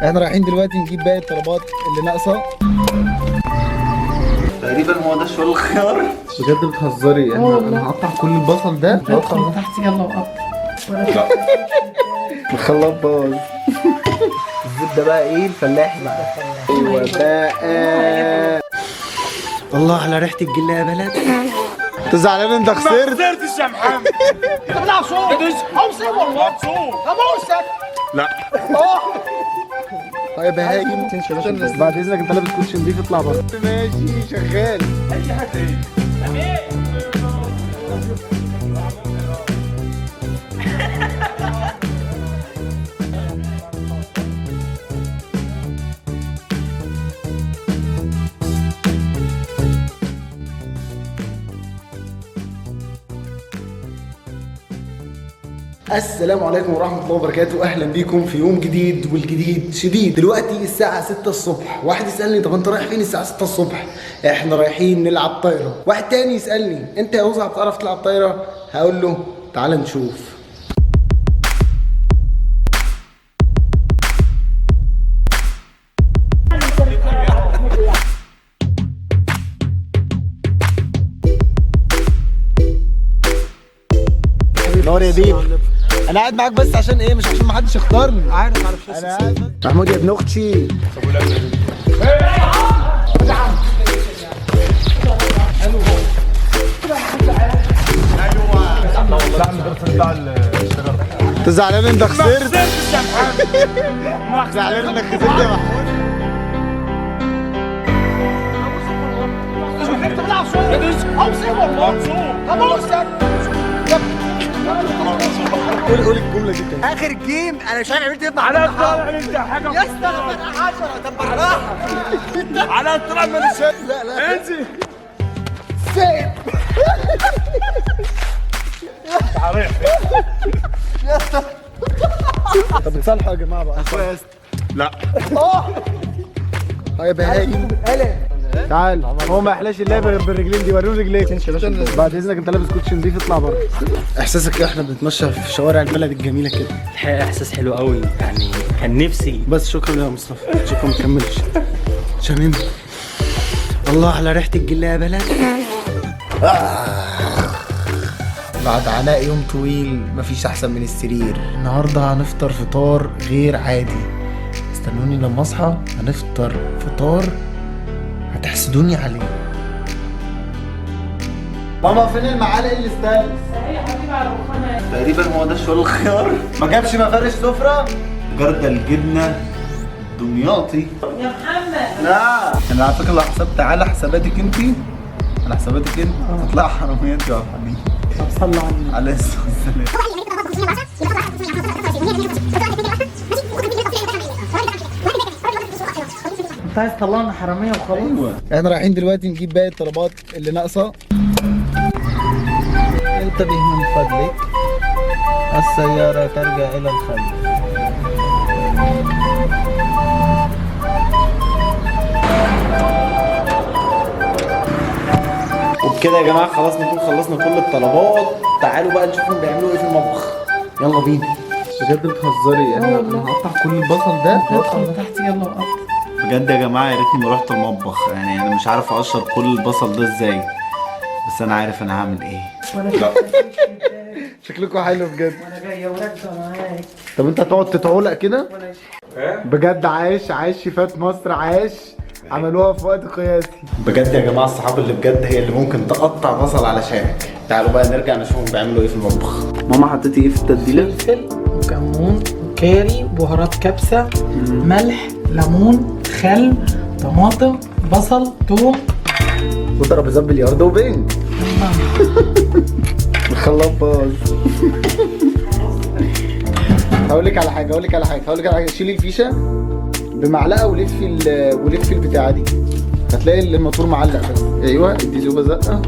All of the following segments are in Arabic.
احنا رايحين دلوقتي نجيب باقي الطلبات اللي ناقصه. تقريبا هو ده شغل الخيار. بجد بتهزري؟ انا هقطع كل البصل ده. ادخل تحت يلا وقطع. الخلاط باظ. الزبده بقى ايه الفلاحي بقى. ايوه بقى. الله على ريحه الجله يا بلد. انت زعلان انت خسرت؟ ما خسرتش يا محمد. انت بتلعب صوت. اوصي والله صوت. ابوسك. لا. طيب هايم بعد اذنك انت لابس كوتش نضيف اطلع بره. ماشي شغال. اي حاجه ايه؟ السلام عليكم ورحمة الله وبركاته. أهلا بيكم في يوم جديد والجديد شديد. دلوقتي الساعة 6 الصبح. واحد يسألني طب أنت رايح فين الساعة 6 الصبح؟ إحنا رايحين نلعب طايرة. واحد تاني يسألني أنت يا وزع بتعرف تلعب طايرة؟ هقول له تعال نشوف. نور يا بيب. انا قاعد معاك بس عشان ايه؟ مش عشان ما حدش يختارني. عارف انا قاعد. محمود يا ابن اختي. انت زعلان انت خسرت؟ خسرتش يا محمد. زعلان انك خسرت يا محمود. انت بتلعب صوت. اوصي والله صوت. ابوسك. قول الجمله دي تاني. اخر جيم انا مش عارف عملت ايه. على الطلع انت حاجه يا اسطى انا فاتح 10. طب بالراحه. على الطلع من الشارع. لا انزل. سيب. تعال يا اسطى. طب نصالحوا يا جماعه بقى. اخويا يا اسطى. لا. طيب يا هايم. تعال. هو ما يحلاش اللعبه غير بالرجلين دي. وريني رجليك. بعد اذنك انت لابس كوتش نضيف اطلع بره. احساسك ايه احنا بنتمشى في شوارع البلد الجميله كده؟ الحقيقة إحساس حلو قوي يعني، كان نفسي. بس شكرا يا مصطفى. شكرا ما تكملش. شمم. الله على ريحه الجله يا بلد. بعد عناء يوم طويل مفيش احسن من السرير. النهارده هنفطر فطار غير عادي. استنوني لما اصحى هنفطر فطار هتحسدوني عليه. ماما فين المعالق اللي استانس؟ تقريبا هو ده شغل الخيار. ما جابش مفارش سفرة؟ جردل الجبنه دمياطي. يا محمد لا انا على فكرة لو حسبت على حساباتك انت، على حساباتك انت هتطلع حراميات يا حبيبي. طب صلى على النبي. عليه الصلاة والسلام. انت عايز تطلعنا حراميه وخلاص. احنا رايحين دلوقتي نجيب باقي الطلبات اللي ناقصه. انتبه من فضلك، السيارة ترجع إلى الخلف. وبكده يا جماعة خلاص نكون خلصنا كل الطلبات. تعالوا بقى نشوفهم بيعملوا ايه في المطبخ. يلا بينا. بجد بتهزري؟ انا هقطع كل البصل ده. ادخل تحت يلا وقطع. بجد يا جماعه يا ريتني ما رحت المطبخ. يعني انا مش عارف اقشر كل البصل ده ازاي، بس انا عارف انا هعمل ايه. شكلكوا حلو بجد. وانا جايه وراكبه معاك. طب انت هتقعد تتعلق كده؟ بجد عاش شيفات مصر عاش. عملوها في وقت قياسي. بجد يا جماعه الصحاب اللي بجد هي اللي ممكن تقطع بصل علشانك. تعالوا بقى نرجع نشوفهم بيعملوا ايه في المطبخ. ماما حطيتي ايه في التتبيله؟ فلفل وكمون وكاري بهارات كبسه ملح ليمون خل طماطم بصل توم وترابيزات بلياردو وبينج. الخلاط باظ. هقول لك على حاجه. شيلي الفيشه بمعلقه ولفي البتاعه دي. هتلاقي الموتور معلق بس. ايوه ادي زوبه زقه.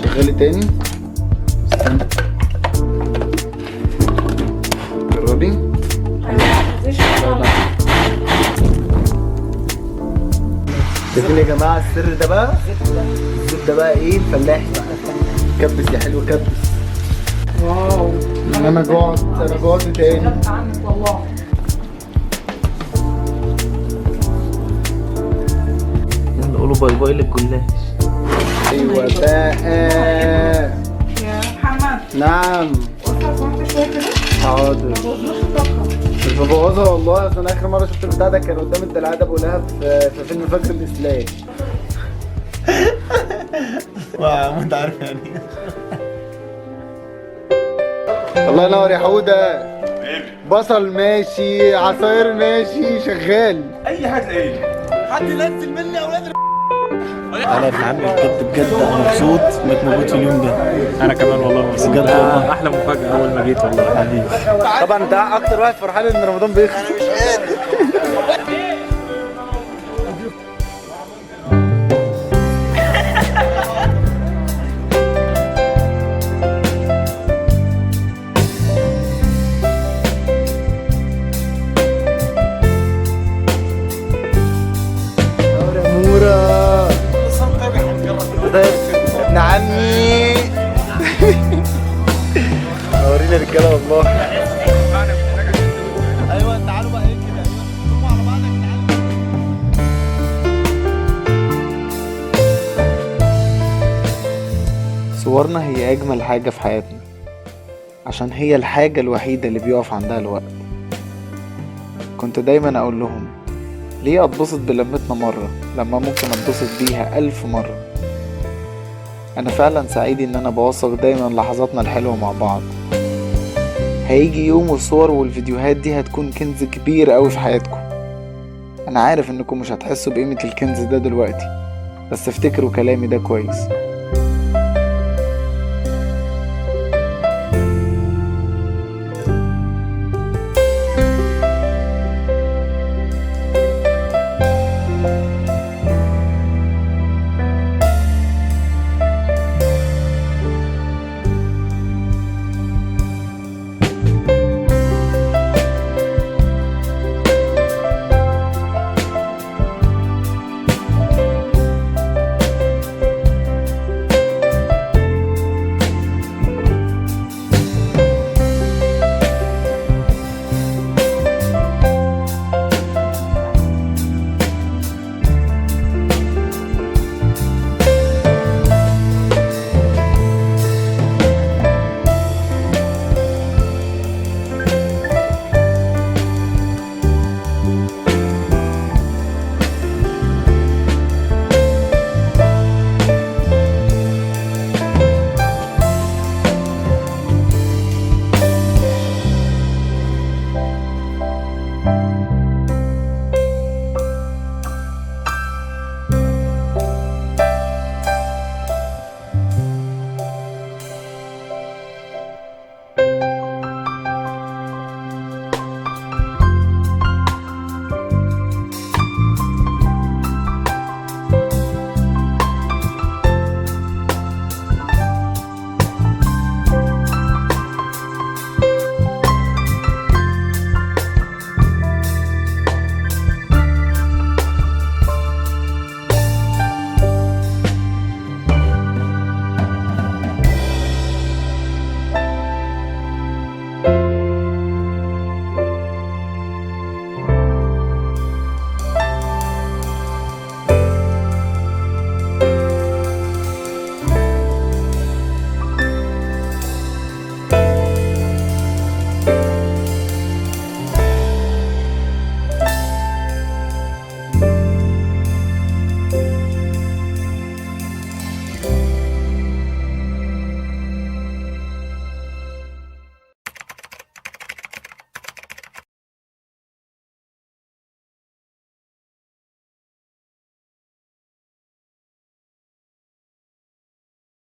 شغلي تاني. استنى. جربي. شايفين يا جماعه السر ده بقى؟ الزبده بقى ايه الفلاحي بقى. كبس يا حلو كبس. واو انا جوعت تاني. عنك والله. بقول لك جلاش. ايوه بقى. يا محمد نعم. وصل صنف شويه كده. حاضر. مبوظلوش الطبخه. مش ببوظها والله، اصل انا اخر مره شفت البتاع ده كان قدام الدلعه ابو لهب في فيلم فجر الاسلام. انت عارف يعني. الله ينور يا حوده. بصل ماشي، عصاير ماشي، شغال. اي حاجه تلاقيه. حد ينزل مني يا اولاد. انا ابن عمي بجد بجد انا مبسوط انك موجود في اليوم ده. انا كمان والله مبسوط بجد والله. احلى مفاجاه اول ما جيت والله حبيبي. طبعا انت اكتر واحد فرحان ان رمضان بيخلص. انا مش قادر. ابن عمي. نورينا يا رجاله والله. ايوه تعالوا بقى ايه كده، قوموا على بعض يا جدعان. صورنا هي اجمل حاجه في حياتنا، عشان هي الحاجه الوحيده اللي بيقف عندها الوقت. كنت دايما اقول لهم ليه اتبسط بلمتنا مره لما ممكن اتبسط بيها 1000 مره. انا فعلا سعيد ان انا بوثق دايما لحظاتنا الحلوة مع بعض. هيجي يوم والصور والفيديوهات دي هتكون كنز كبير قوي في حياتكم. انا عارف انكم مش هتحسوا بقيمة الكنز ده دلوقتي، بس افتكروا كلامي ده كويس.